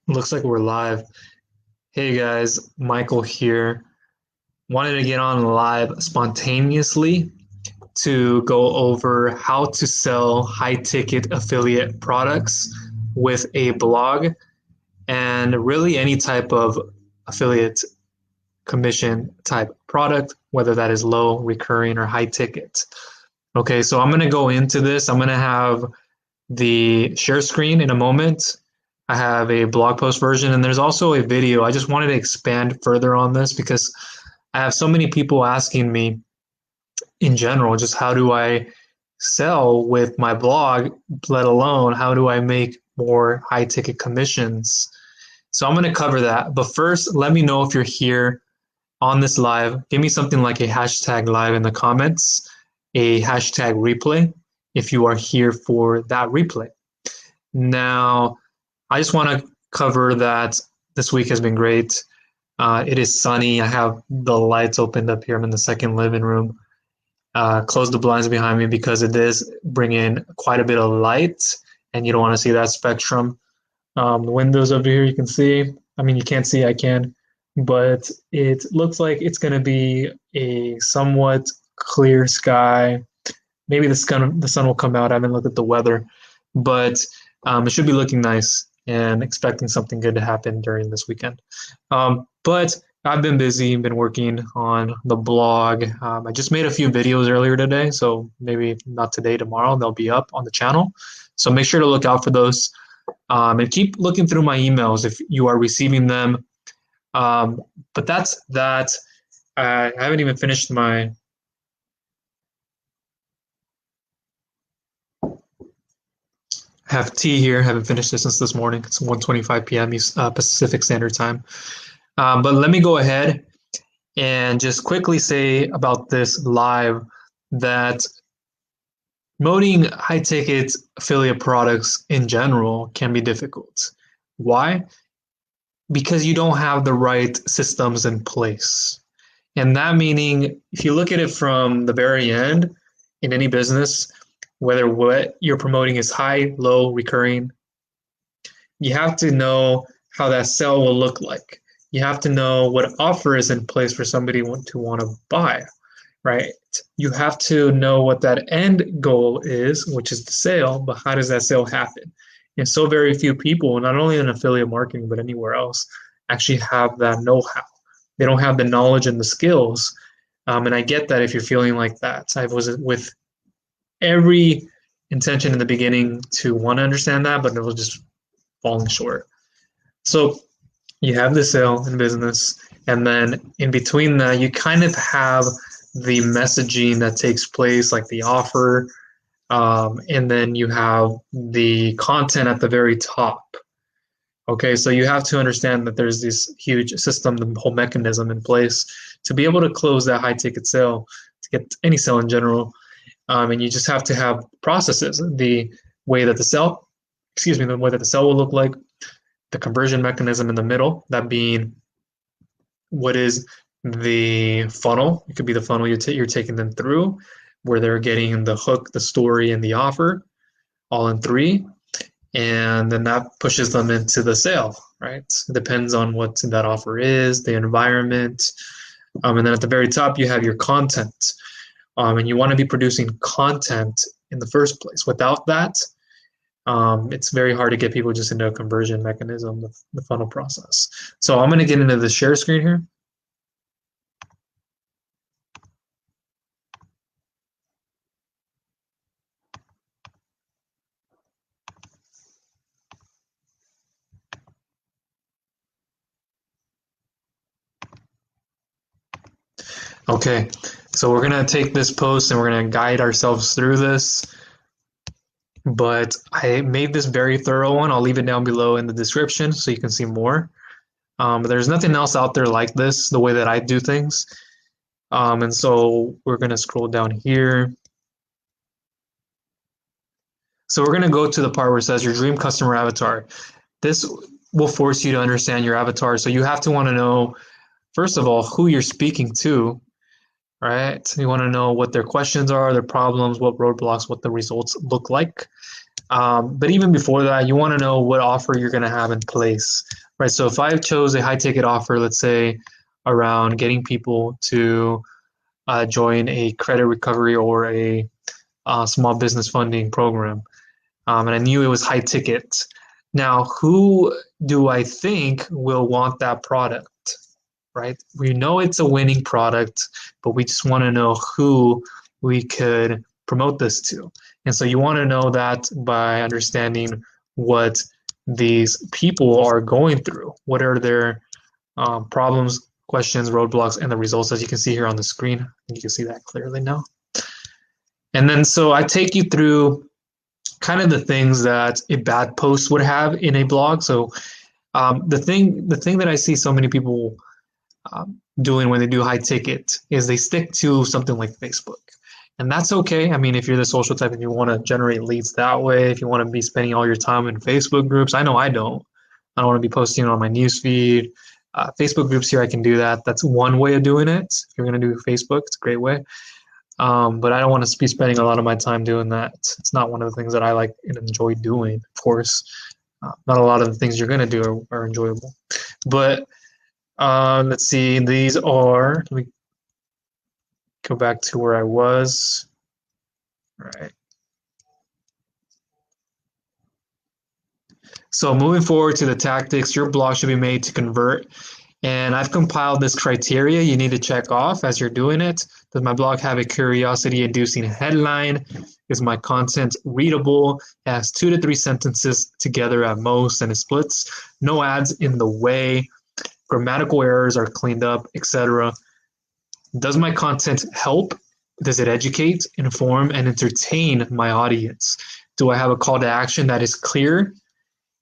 Looks like we're live. Hey guys, Michael here. Wanted to get on live spontaneously to go over how to sell high ticket affiliate products with a blog and really any type of affiliate commission type product, whether that is low, recurring, or high ticket. Okay, so I'm going to go into this. I'm going to have the share screen in a moment. I have a blog post version and there's also a video. I just wanted to expand further on this because I have so many people asking me in general, just how do I sell with my blog, let alone how do I make more high ticket commissions? So I'm going to cover that. But first, let me know if you're here on this live. Give me something like a hashtag live in the comments, a hashtag replay if you are here for that replay. Now, I just want to cover that this week has been great. It is sunny. I have the lights opened up here. I'm in the second living room. Close the blinds behind me because it is bringing quite a bit of light, and you don't want to see that spectrum. The windows over here, you can see. I mean, you can't see, I can, but it looks like it's going to be a somewhat clear sky. Maybe the sun will come out. I haven't looked at the weather, but it should be looking nice and expecting something good to happen during this weekend. But I've been busy, been working on the blog. I just made a few videos earlier today, so maybe not today, tomorrow, they'll be up on the channel. So make sure to look out for those and keep looking through my emails if you are receiving them. But that's that. I haven't even finished my have tea here. Haven't finished it since this morning. It's 1:25 p.m. Pacific Standard Time. But let me go ahead and just quickly say about this live that promoting high ticket affiliate products in general can be difficult. Why? Because you don't have the right systems in place. And that meaning, if you look at it from the very end in any business, whether what you're promoting is high, low, recurring, you have to know how that sale will look like. You have to know what offer is in place for somebody to want to buy, right? You have to know what that end goal is, which is the sale, but how does that sale happen? And so very few people, not only in affiliate marketing, but anywhere else, actually have that know-how. They don't have the knowledge and the skills. And I get that if you're feeling like that. I was with every intention in the beginning to want to understand that, but it was just falling short. So you have the sale in business, and then in between that, you kind of have the messaging that takes place, like the offer, and then you have the content at the very top. Okay, so you have to understand that there's this huge system, the whole mechanism in place to be able to close that high ticket sale, to get any sale in general. And you just have to have processes, the way that the sale, the way that the sale will look like, the conversion mechanism in the middle, that being what is the funnel. It could be the funnel you're taking them through, where they're getting the hook, the story, and the offer all in three. And then that pushes them into the sale, right? It depends on what that offer is, the environment. And then at the very top, you have your content. And you want to be producing content in the first place. Without that, it's very hard to get people just into a conversion mechanism, the funnel process. So I'm going to get into the share screen here. Okay, so we're going to take this post and we're going to guide ourselves through this. But I made this very thorough one. I'll leave it down below in the description so you can see more. But there's nothing else out there like this, the way that I do things. And so we're going to scroll down here. So we're going to go to the part where it says your dream customer avatar. This will force you to understand your avatar. So you have to want to know, first of all, who you're speaking to, right? You want to know what their questions are, their problems, what roadblocks, what the results look like. But even before that, you want to know what offer you're going to have in place, right? So if I chose a high ticket offer, let's say around getting people to join a credit recovery or a small business funding program, and I knew it was high ticket. Now, who do I think will want that product, right? We know it's a winning product, but we just want to know who we could promote this to. And so you want to know that by understanding what these people are going through. What are their problems, questions, roadblocks, and the results, as you can see here on the screen. You can see that clearly now. And then so I take you through kind of the things that a bad post would have in a blog. So the thing that I see so many people doing when they do high ticket is they stick to something like Facebook. And that's okay. I mean, if you're the social type and you want to generate leads that way, if you want to be spending all your time in Facebook groups, I know I don't. I don't want to be posting on my newsfeed. Facebook groups here, I can do that. That's one way of doing it. If you're going to do Facebook, it's a great way. But I don't want to be spending a lot of my time doing that. It's not one of the things that I like and enjoy doing, of course. Not a lot of the things you're going to do are enjoyable. But let's see, these are, let me go back to where I was. All right. So moving forward to the tactics, your blog should be made to convert. And I've compiled this criteria you need to check off as you're doing it. Does my blog have a curiosity-inducing headline? Is my content readable? It has 2 to 3 sentences together at most, and it splits. No ads in the way. Grammatical errors are cleaned up, etc. Does my content help? Does it educate, inform, and entertain my audience? Do I have a call to action that is clear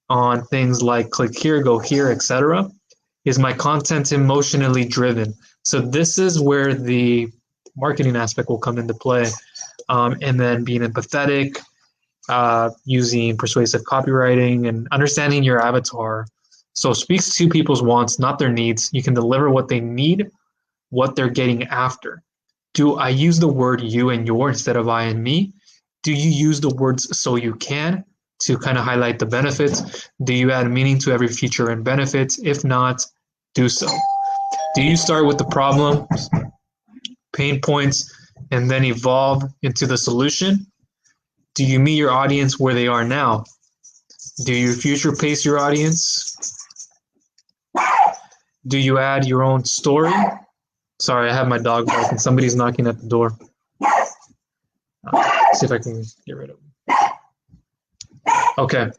on things like click here, go here, etc.? Is my content emotionally driven? So this is where the marketing aspect will come into play. And then being empathetic, using persuasive copywriting, and understanding your avatar. So speaks to people's wants, not their needs. You can deliver what they need, what they're getting after. Do I use the word you and your instead of I and me? Do you use the words so you can to kind of highlight the benefits? Do you add meaning to every feature and benefits? If not, do so. Do you start with the problem, pain points, and then evolve into the solution? Do you meet your audience where they are now? Do you future pace your audience? Do you add your own story? Sorry, I have my dog barking. Somebody's knocking at the door. See if I can get rid of him. Okay.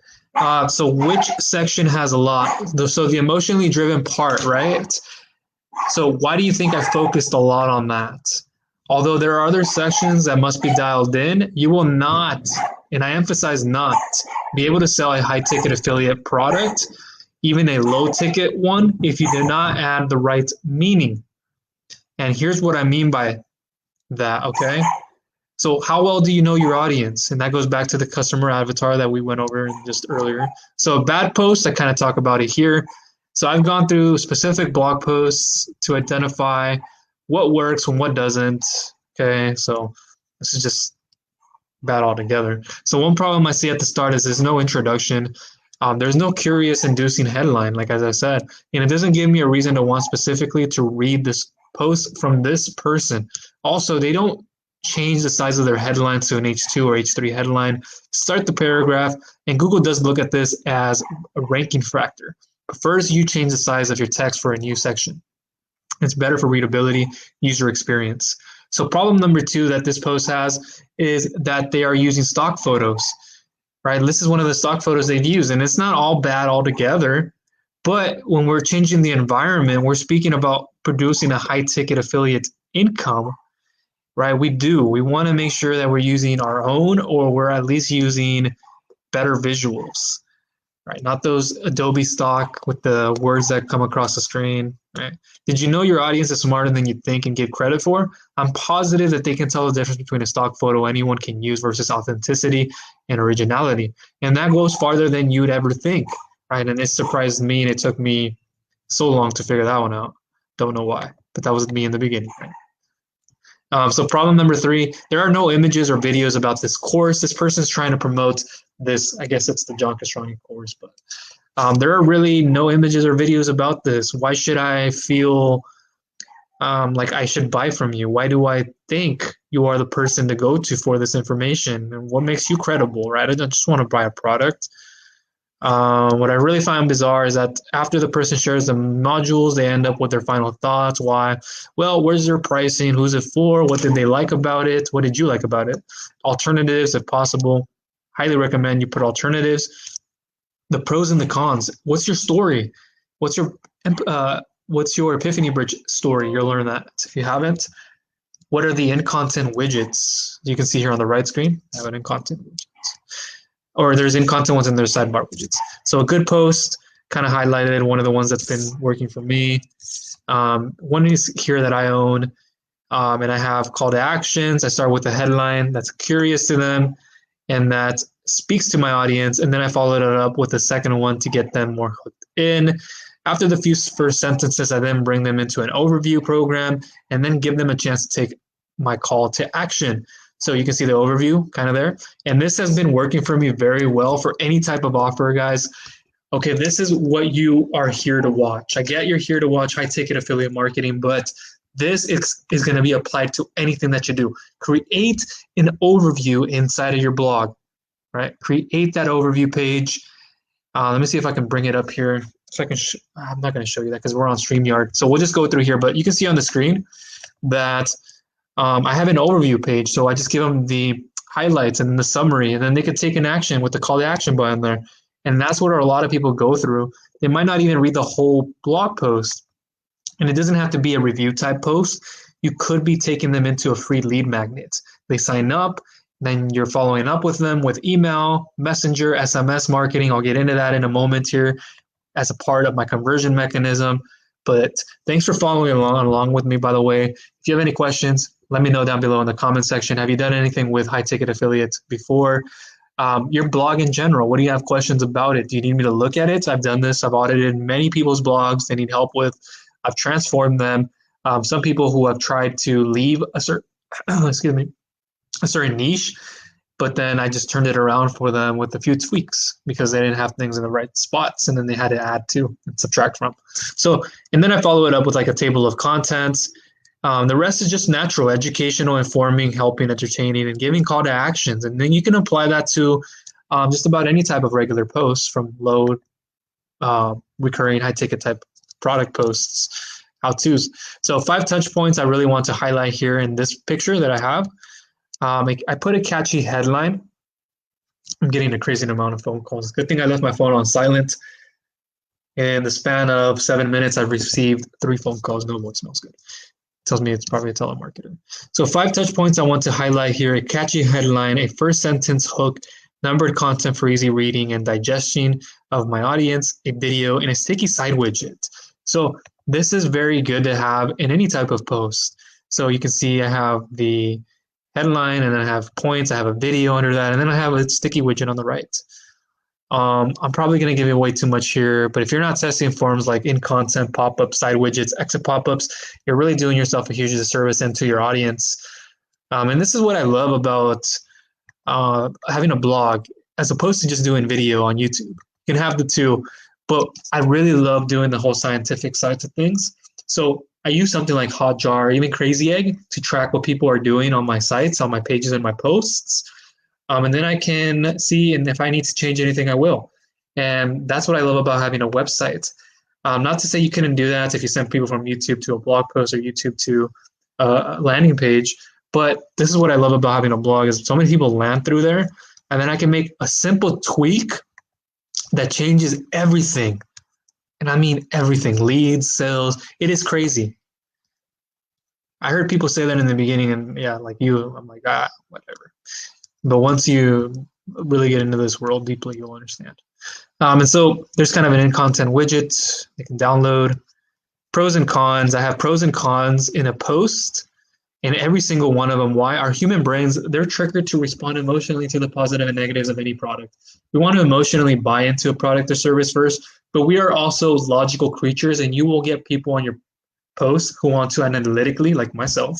So which section has a lot? So the emotionally driven part, right? So why do you think I focused a lot on that? Although there are other sections that must be dialed in, you will not, and I emphasize not, be able to sell a high ticket affiliate product, even a low ticket one, if you do not add the right meaning. And here's what I mean by that, okay? So how well do you know your audience? And that goes back to the customer avatar that we went over just earlier. So a bad post, I kind of talk about it here. So I've gone through specific blog posts to identify what works and what doesn't. Okay, so this is just bad altogether. So one problem I see at the start is there's no introduction. There's no curious inducing headline, like as I said, and it doesn't give me a reason to want specifically to read this post from this person. Also, they don't change the size of their headline to an H2 or H3 headline, start the paragraph, and Google does look at this as a ranking factor. But first, you change the size of your text for a new section. It's better for readability, user experience. So problem number 2 that this post has is that they are using stock photos, right? This is one of the stock photos they've used, and it's not all bad altogether. But when we're changing the environment, we're speaking about producing a high ticket affiliate income, right? We want to make sure that we're using our own, or we're at least using better visuals, right? Not those Adobe stock with the words that come across the screen, right? Did you know your audience is smarter than you think and give credit for? I'm positive that they can tell the difference between a stock photo anyone can use versus authenticity and originality. And that goes farther than you'd ever think, right? And it surprised me, and it took me so long to figure that one out. Don't know why, but that was me in the beginning, right? So problem number 3, there are no images or videos about this course. This person is trying to promote this. I guess it's the John Castroni course, but there are really no images or videos about this. Why should I feel like I should buy from you? Why do I think you are the person to go to for this information? And what makes you credible, right? I don't just want to buy a product. What I really find bizarre is that after the person shares the modules, they end up with their final thoughts. Why? Well, where's their pricing? Who's it for? What did they like about it? What did you like about it? Alternatives, if possible. Highly recommend you put alternatives. The pros and the cons. What's your story? What's your Epiphany Bridge story? You'll learn that if you haven't. What are the in-content widgets? You can see here on the right screen. I have an in-content widgets. Or there's in-content ones and there's sidebar widgets. So a good post, kind of highlighted one of the ones that's been working for me. One is here that I own, and I have call to actions. I start with a headline that's curious to them and that speaks to my audience, and then I followed it up with a second one to get them more hooked in. After the few first sentences, I then bring them into an overview program and then give them a chance to take my call to action. So you can see the overview kind of there. And this has been working for me very well for any type of offer, guys. Okay, this is what you are here to watch. I get you're here to watch high ticket affiliate marketing, but this is going to be applied to anything that you do. Create an overview inside of your blog, right? Create that overview page. Let me see if I can bring it up here. So I can. I'm not going to show you that because we're on StreamYard. So we'll just go through here. But you can see on the screen that I have an overview page. So I just give them the highlights and the summary, and then they could take an action with the call to action button there. And that's what a lot of people go through. They might not even read the whole blog post. And it doesn't have to be a review type post. You could be taking them into a free lead magnet. They sign up, then you're following up with them with email, messenger, SMS marketing. I'll get into that in a moment here as a part of my conversion mechanism. But thanks for following along with me, by the way. If you have any questions, let me know down below in the comment section. Have you done anything with high ticket affiliates before? Your blog in general, what do you have questions about it? Do you need me to look at it? I've done this. I've audited many people's blogs they need help with. I've transformed them. Some people who have tried to leave a certain, a certain niche, but then I just turned it around for them with a few tweaks because they didn't have things in the right spots, and then they had to add to and subtract from. So, and then I follow it up with like a table of contents. The rest is just natural, educational, informing, helping, entertaining, and giving call to actions. And then you can apply that to just about any type of regular posts, from low recurring high ticket type product posts, how-tos. So 5 touch points I really want to highlight here in this picture that I have. I put a catchy headline. I'm getting a crazy amount of phone calls. Good thing I left my phone on silent. In the span of 7 minutes, I've received 3 phone calls. No, what smells good. Tells me it's probably a telemarketer. So 5 touch points I want to highlight here: a catchy headline, a first sentence hook, numbered content for easy reading and digestion of my audience, a video, and a sticky side widget. So this is very good to have in any type of post. So you can see I have the headline, and then I have points, I have a video under that, and then I have a sticky widget on the right. I'm probably going to give away too much here, but if you're not testing forms like in-content pop-ups, side widgets, exit pop-ups, you're really doing yourself a huge disservice and to your audience. And this is what I love about having a blog as opposed to just doing video on YouTube. You can have the two, but I really love doing the whole scientific side of things. So I use something like Hotjar, even Crazy Egg, to track what people are doing on my sites, on my pages, and my posts. And then I can see, and if I need to change anything, I will. And that's what I love about having a website. Not to say you couldn't do that if you send people from YouTube to a blog post or YouTube to a landing page, but this is what I love about having a blog is so many people land through there, and then I can make a simple tweak that changes everything. And I mean everything, leads, sales. It is crazy. I heard people say that in the beginning, and yeah, like you, I'm like, whatever. But once you really get into this world deeply, you'll understand. And so there's kind of an in-content widget you can download. Pros and cons. I have pros and cons in a post, and every single one of them. Why? Our human brains, they're triggered to respond emotionally to the positive and negatives of any product. We want to emotionally buy into a product or service first, but we are also logical creatures, and you will get people on your posts who want to analytically, like myself,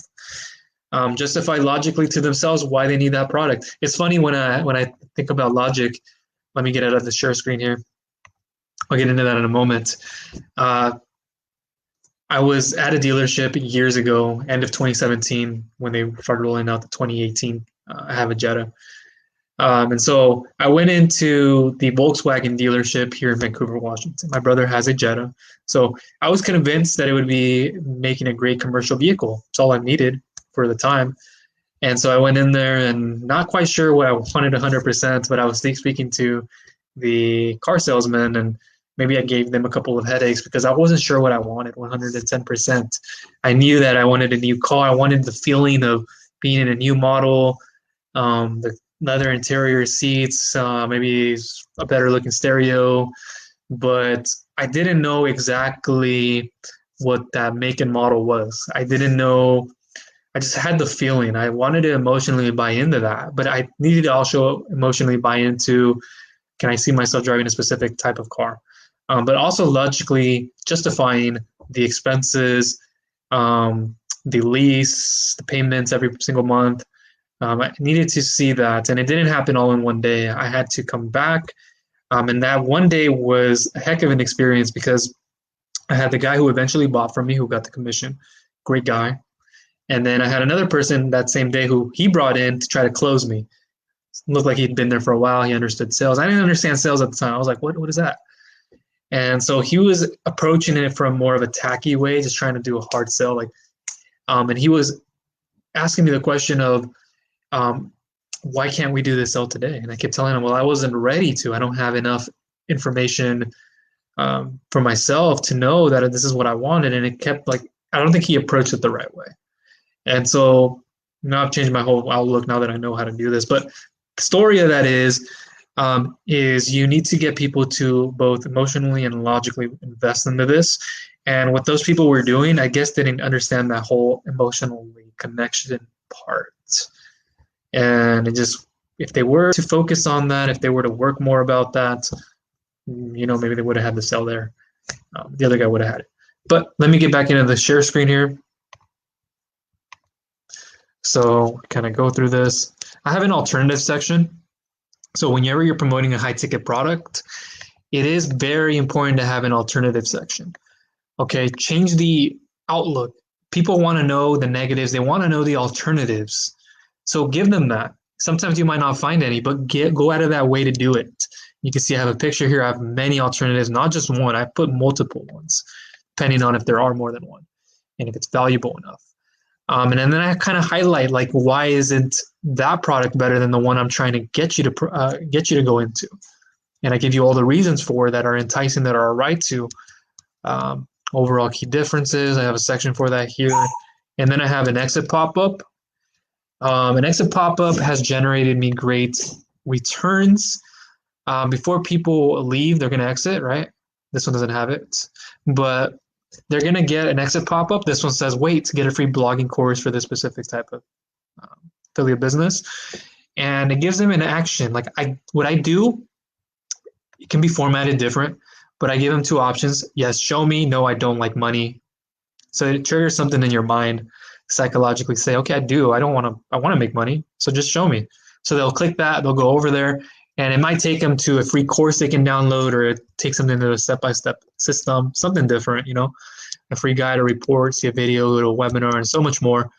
justify logically to themselves why they need that product. It's funny when I think about logic. Let me get out of the share screen here. I'll get into that in a moment. Uh, I was at a dealership years ago, end of 2017, when they started rolling out the 2018. I have a Jetta. And so I went into the Volkswagen dealership here in Vancouver, Washington. My brother has a Jetta. So I was convinced that it would be making a great commercial vehicle. It's all I needed for the time. And so I went in there and not quite sure what I wanted 100%, but I was speaking to the car salesman, and maybe I gave them a couple of headaches because I wasn't sure what I wanted 110%. I knew that I wanted a new car. I wanted the feeling of being in a new model, the leather interior seats, maybe a better looking stereo, but I didn't know exactly what that make and model was. I didn't know. I just had the feeling. I wanted to emotionally buy into that, but I needed to also emotionally buy into, can I see myself driving a specific type of car? But also logically justifying the expenses, the lease, the payments every single month. I needed to see that, and it didn't happen all in one day. I had to come back, and that one day was a heck of an experience because I had the guy who eventually bought from me, who got the commission, great guy, and then I had another person that same day who he brought in to try to close me. It looked like he'd been there for a while. He understood sales. I didn't understand sales at the time. I was like, what is that? And so he was approaching it from more of a tacky way, just trying to do a hard sell. And he was asking me the question of, um, why can't we do this sell today? And I kept telling him, well, I wasn't ready to. I don't have enough information for myself to know that this is what I wanted. And it kept I don't think he approached it the right way. And so now I've changed my whole outlook now that I know how to do this. But the story of that is you need to get people to both emotionally and logically invest into this. And what those people were doing, I guess, didn't understand that whole emotionally connection part. And it just, if they were to focus on that, if they were to work more about that, maybe they would have had the sell there. The other guy would have had it. But let me get back into the share screen here. So kind of go through this. I have an alternative section. So whenever you're promoting a high ticket product, it is very important to have an alternative section. Okay, change the outlook. People want to know the negatives. They want to know the alternatives. So give them that. Sometimes you might not find any, but go out of that way to do it. You can see I have a picture here. I have many alternatives, not just one. I put multiple ones, depending on if there are more than one and if it's valuable enough. And then I kind of highlight why isn't that product better than the one I'm trying to get you to go into, and I give you all the reasons for that are enticing, that are right to. Overall key differences. I have a section for that here, and then I have an exit pop-up. An exit pop-up has generated me great returns. Before people leave, they're going to exit, right? This one doesn't have it, but they're going to get an exit pop-up. This one says, wait to get a free blogging course for this specific type of affiliate business. And it gives them an action. What I do, it can be formatted different, but I give them two options. Yes, show me. No, I don't like money. So it triggers something in your mind, psychologically say, okay, I want to make money. So just show me. So they'll click that, they'll go over there, and it might take them to a free course they can download, or it takes them into a step-by-step system, something different, a free guide, a report, see a video, go to a webinar, and so much more.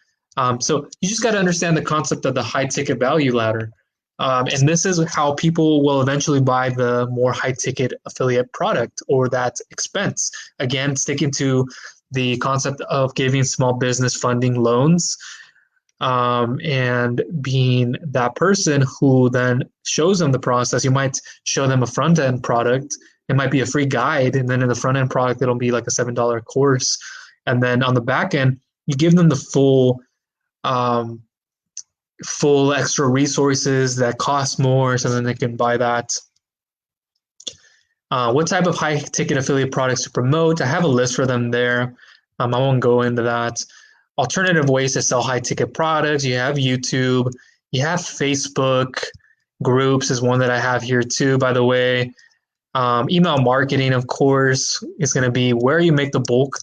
So you just got to understand the concept of the high ticket value ladder. And this is how people will eventually buy the more high ticket affiliate product or that expense. Again, sticking to the concept of giving small business funding loans, and being that person who then shows them the process. You might show them a front end product. It might be a free guide, and then in the front end product, it'll be like a $7 course. And then on the back end, you give them the full extra resources that cost more, so then they can buy that. What type of high ticket affiliate products to promote? I have a list for them there. I won't go into that. Alternative ways to sell high ticket products. You have YouTube, you have Facebook groups is one that I have here too, by the way. Email marketing, of course, is going to be where you make the bulk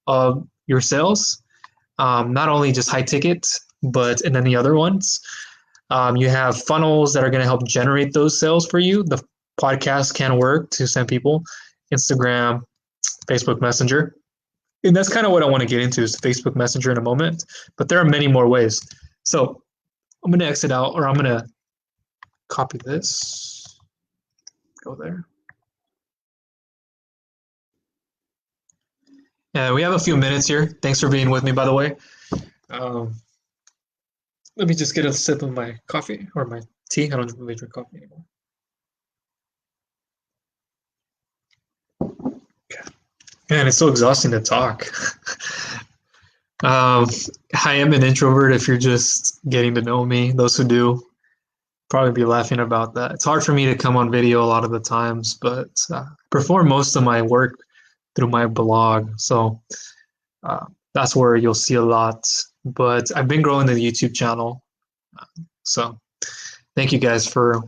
of your sales. Not only just high ticket, but in any other ones. You have funnels that are going to help generate those sales for you. The podcast can work to send people, Instagram, Facebook Messenger. And that's kind of what I want to get into is Facebook Messenger in a moment, but there are many more ways. So I'm going to exit out, or I'm going to copy this, go there. And we have a few minutes here. Thanks for being with me, by the way. Let me just get a sip of my coffee or my tea. I don't really drink coffee anymore. Okay. Man, it's so exhausting to talk. I am an introvert if you're just getting to know me. Those who do probably be laughing about that. It's hard for me to come on video a lot of the times, but perform most of my work through my blog. So that's where you'll see a lot. But I've been growing the YouTube channel. So thank you guys for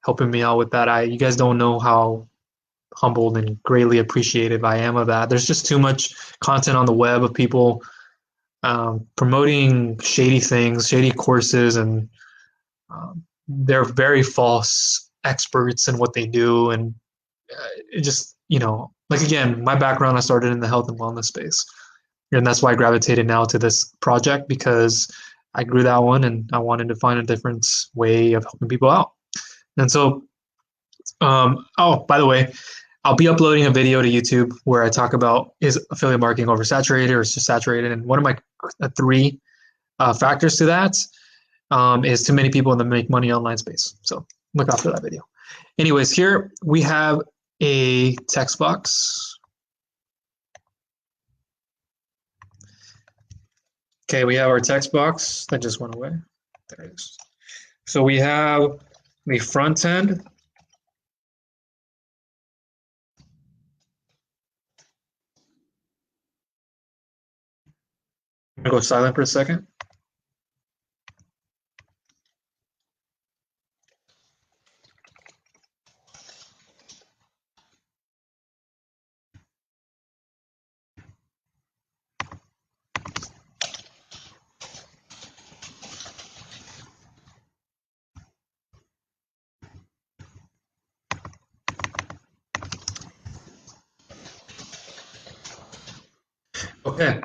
helping me out with that. You guys don't know how humbled and greatly appreciative I am of that. There's just too much content on the web of people promoting shady things, shady courses, and they're very false experts in what they do. And it just, like again, my background, I started in the health and wellness space. And that's why I gravitated now to this project, because I grew that one and I wanted to find a different way of helping people out. And so, oh, by the way, I'll be uploading a video to YouTube where I talk about, is affiliate marketing oversaturated or is just saturated? And one of my three factors to that is too many people in the make money online space. So look out for that video. Anyways, here we have a text box. Okay, we have our text box that just went away. There it is. So we have the front end. I'm gonna go silent for a second. Okay,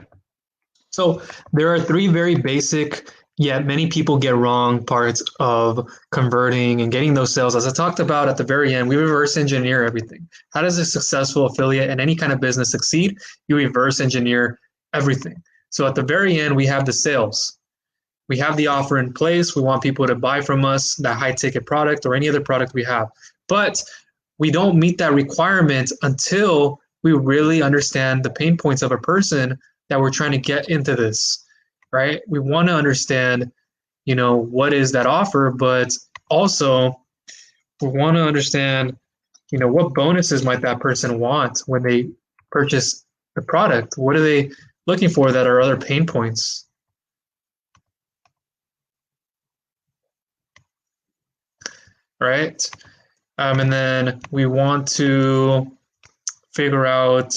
so there are three very basic, yet many people get wrong parts of converting and getting those sales. As I talked about at the very end, we reverse engineer everything. How does a successful affiliate and any kind of business succeed? You reverse engineer everything. So at the very end, we have the sales. We have the offer in place. We want people to buy from us that high ticket product or any other product we have. But we don't meet that requirement until we really understand the pain points of a person that we're trying to get into this, right? We want to understand, what is that offer, but also we want to understand, what bonuses might that person want when they purchase the product? What are they looking for that are other pain points? Right? And then we want to figure out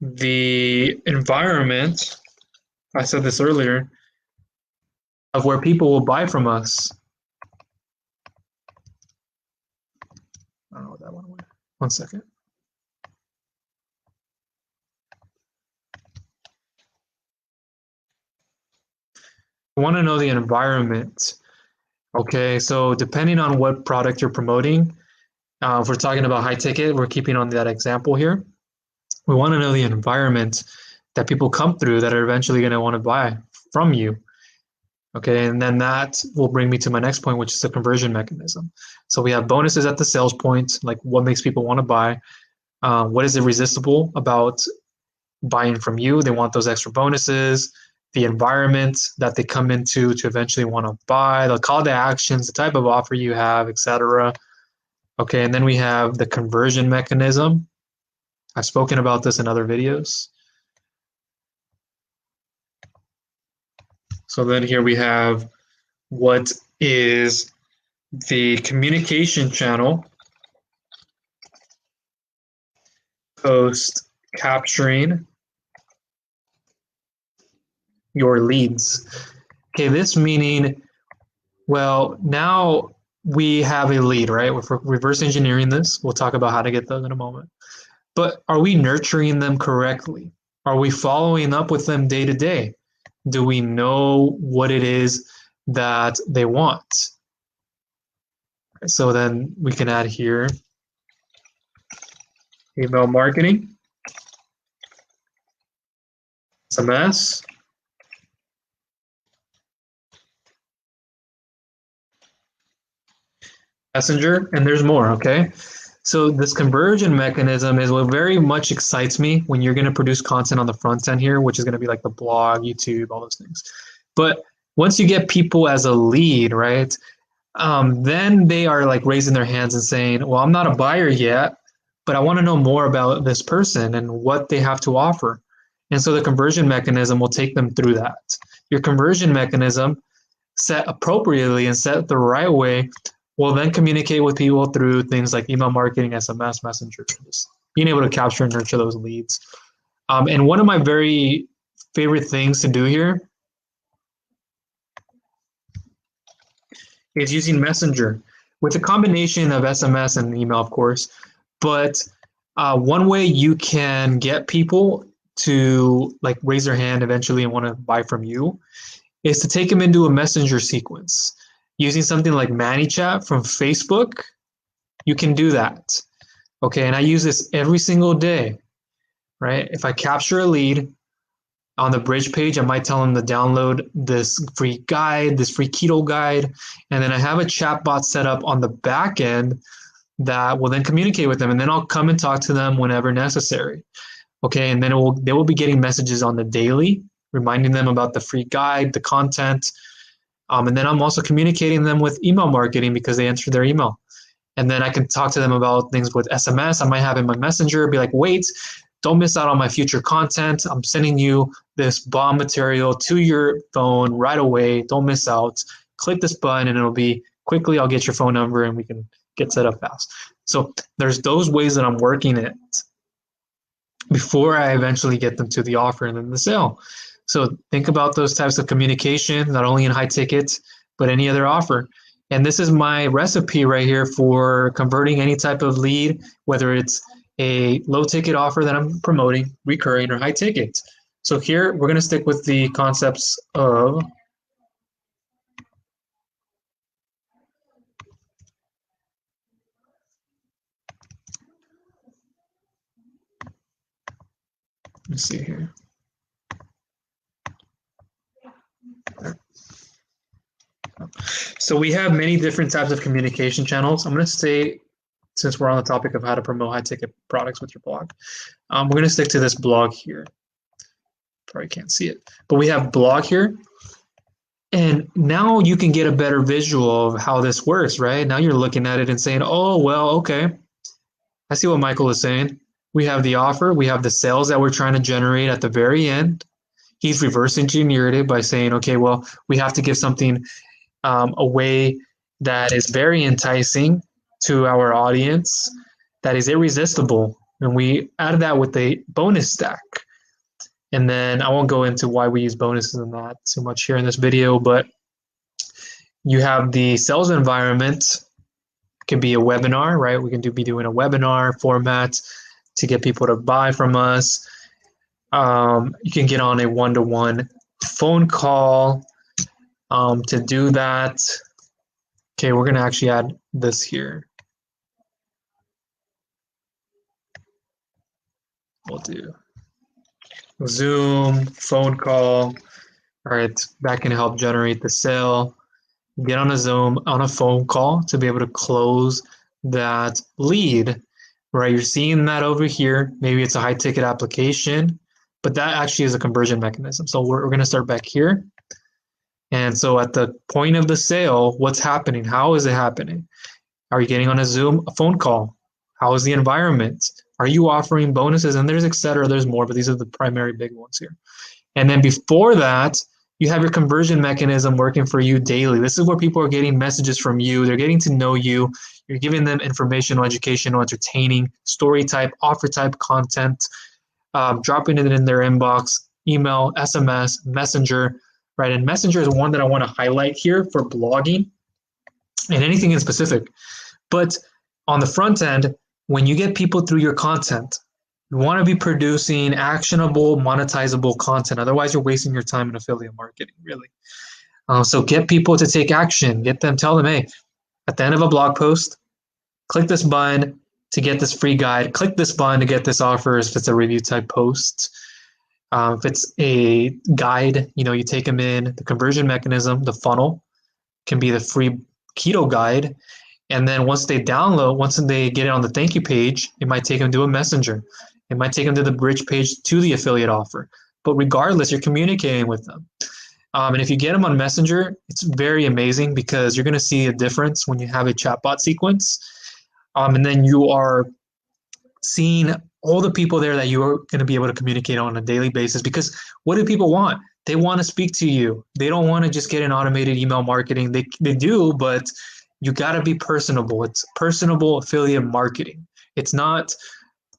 the environment, I said this earlier, of where people will buy from us. I don't know what that one went. 1 second. I want to know the environment. Okay, so depending on what product you're promoting, if we're talking about high ticket, we're keeping on that example here. We want to know the environment that people come through that are eventually going to want to buy from you. Okay, and then that will bring me to my next point, which is the conversion mechanism. So we have bonuses at the sales point, like what makes people want to buy. What is irresistible about buying from you? They want those extra bonuses, the environment that they come into to eventually want to buy, the call to actions, the type of offer you have, etc. Okay, and then we have the conversion mechanism. I've spoken about this in other videos. So then here we have what is the communication channel post capturing your leads. Okay, this meaning, well, now we have a lead, right? We're reverse engineering this. We'll talk about how to get those in a moment. But are we nurturing them correctly? Are we following up with them day to day? Do we know what it is that they want? So then we can add here email marketing, SMS, Messenger, and there's more, okay? So this conversion mechanism is what very much excites me when you're going to produce content on the front end here, which is going to be like the blog, YouTube, all those things. But once you get people as a lead, right, then they are like raising their hands and saying, well, I'm not a buyer yet, but I want to know more about this person and what they have to offer. And so the conversion mechanism will take them through that. Your conversion mechanism, set appropriately and set the right way, will then communicate with people through things like email marketing, SMS, Messenger, just being able to capture and nurture those leads. And one of my very favorite things to do here is using Messenger with a combination of SMS and email, of course. But one way you can get people to like raise their hand eventually and want to buy from you is to take them into a Messenger sequence. Using something like ManyChat from Facebook, you can do that. Okay, and I use this every single day, right? If I capture a lead on the bridge page, I might tell them to download this free guide, this free keto guide, and then I have a chat bot set up on the back end that will then communicate with them, and then I'll come and talk to them whenever necessary. Okay, and then they will be getting messages on the daily, reminding them about the free guide, the content, and then I'm also communicating them with email marketing because they entered their email. And then I can talk to them about things with SMS. I might have in my messenger, be like, wait, don't miss out on my future content. I'm sending you this bomb material to your phone right away. Don't miss out. Click this button and it'll be quickly, I'll get your phone number and we can get set up fast. So there's those ways that I'm working it before I eventually get them to the offer and then the sale. So think about those types of communication, not only in high tickets, but any other offer. And this is my recipe right here for converting any type of lead, whether it's a low ticket offer that I'm promoting, recurring, or high ticket. So here we're going to stick with the concepts of let's see here. So we have many different types of communication channels. I'm going to say, since we're on the topic of how to promote high ticket products with your blog, we're going to stick to this blog here. Probably can't see it, but we have blog here. And now you can get a better visual of how this works, right? Now you're looking at it and saying, oh, well, okay. I see what Michael is saying. We have the offer, we have the sales that we're trying to generate at the very end. He's reverse engineered it by saying, okay, well, we have to give something a way that is very enticing to our audience, that is irresistible. And we added that with a bonus stack. And then I won't go into why we use bonuses and that too much here in this video, but you have the sales environment. It can be a webinar, right? We can be doing a webinar format to get people to buy from us. You can get on a one-to-one phone call to do that. Okay, we're going to actually add this here. We'll do Zoom, phone call. All right, that can help generate the sale. Get on a Zoom, on a phone call to be able to close that lead, right? You're seeing that over here. Maybe it's a high ticket application, but that actually is a conversion mechanism. So we're going to start back here. And so at the point of the sale, what's happening? How is it happening? Are you getting on a Zoom, a phone call? How is the environment? Are you offering bonuses? And there's et cetera, there's more, but these are the primary big ones here. And then before that, you have your conversion mechanism working for you daily. This is where people are getting messages from you. They're getting to know you. You're giving them informational, educational, entertaining, story type, offer type content, dropping it in their inbox, email, SMS, Messenger, right? And Messenger is one that I want to highlight here for blogging and anything in specific. But on the front end, when you get people through your content, you want to be producing actionable, monetizable content. Otherwise, you're wasting your time in affiliate marketing, really. So get people to take action. Tell them, hey, at the end of a blog post, click this button to get this free guide. Click this button to get this offer if it's a review type post. If it's a guide, you take them in. The conversion mechanism, the funnel, can be the free keto guide. And then once they get it on the thank you page, it might take them to a messenger. It might take them to the bridge page to the affiliate offer. But regardless, you're communicating with them. And if you get them on Messenger, it's very amazing because you're going to see a difference when you have a chatbot sequence. And then you are seeing all the people there that you're going to be able to communicate on a daily basis. Because what do people want? They want to speak to you. They don't want to just get an automated email marketing. They do, but you got to be personable. It's personable affiliate marketing. It's not,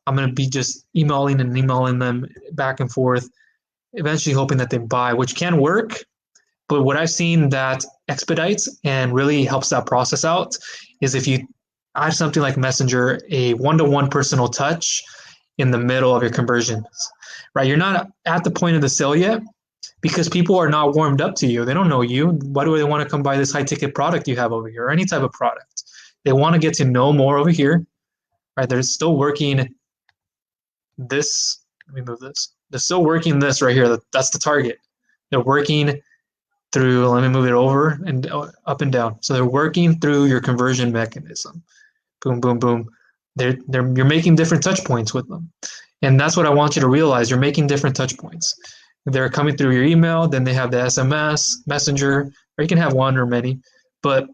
I'm going to be just emailing them back and forth, eventually hoping that they buy, which can work. But what I've seen that expedites and really helps that process out is if you add something like Messenger, a one-to-one personal touch in the middle of your conversions, right? You're not at the point of the sale yet because people are not warmed up to you. They don't know you. Why do they want to come buy this high-ticket product you have over here or any type of product? They want to get to know more over here, right? They're still working this. Let me move this. They're still working this right here. That's the target. They're working through, let me move it over and up and down. So they're working through your conversion mechanism. Boom, boom, boom. You're making different touch points with them. And that's what I want you to realize. You're making different touch points. They're coming through your email, then they have the SMS, Messenger, or you can have one or many. But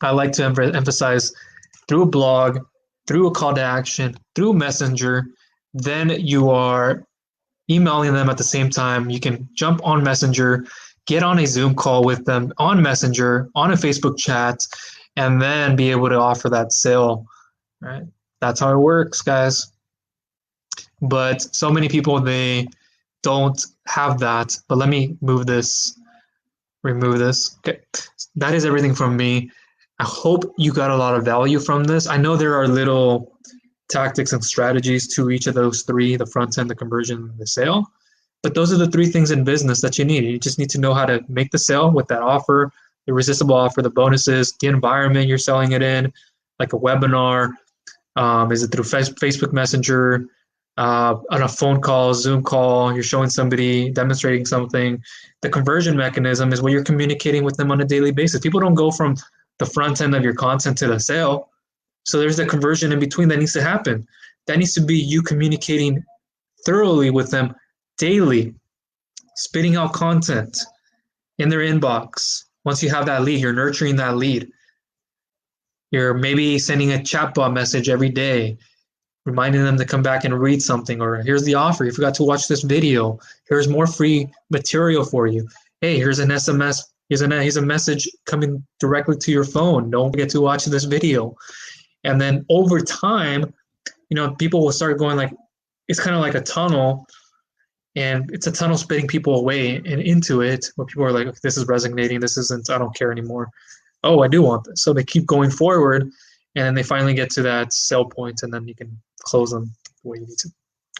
I like to emphasize through a blog, through a call to action, through Messenger, then you are emailing them at the same time. You can jump on Messenger, get on a Zoom call with them on Messenger, on a Facebook chat, and then be able to offer that sale, right? That's how it works, guys. But so many people, they don't have that. But let me remove this. Okay, that is everything from me. I hope you got a lot of value from this. I know there are little tactics and strategies to each of those three, the front end, the conversion, the sale. But those are the three things in business that you need. You just need to know how to make the sale with that offer, the irresistible offer, the bonuses, the environment you're selling it in, like a webinar. Is it through Facebook Messenger, on a phone call, Zoom call, you're showing somebody, demonstrating something. The conversion mechanism is what you're communicating with them on a daily basis. People don't go from the front end of your content to the sale. So there's the conversion in between that needs to happen. That needs to be you communicating thoroughly with them daily, spitting out content in their inbox. Once you have that lead, you're nurturing that lead. You're maybe sending a chatbot message every day, reminding them to come back and read something, or here's the offer. You forgot to watch this video. Here's more free material for you. Hey, here's an SMS. Here's a message coming directly to your phone. Don't forget to watch this video. And then over time, people will start going like, it's kind of like a tunnel, and it's a tunnel spitting people away and into it, where people are like, okay, this is resonating. This isn't, I don't care anymore. Oh, I do want this. So they keep going forward, and then they finally get to that sell point, and then you can close them the way you need to.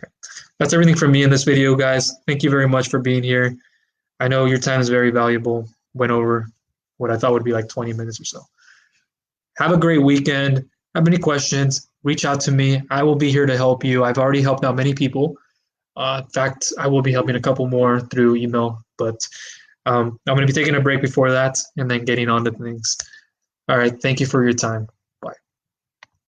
Okay. That's everything from me in this video, guys. Thank you very much for being here. I know your time is very valuable. Went over what I thought would be like 20 minutes or so. Have a great weekend. Have any questions, reach out to me. I will be here to help you. I've already helped out many people. In fact, I will be helping a couple more through email, but I'm going to be taking a break before that and then getting on to things. All right. Thank you for your time.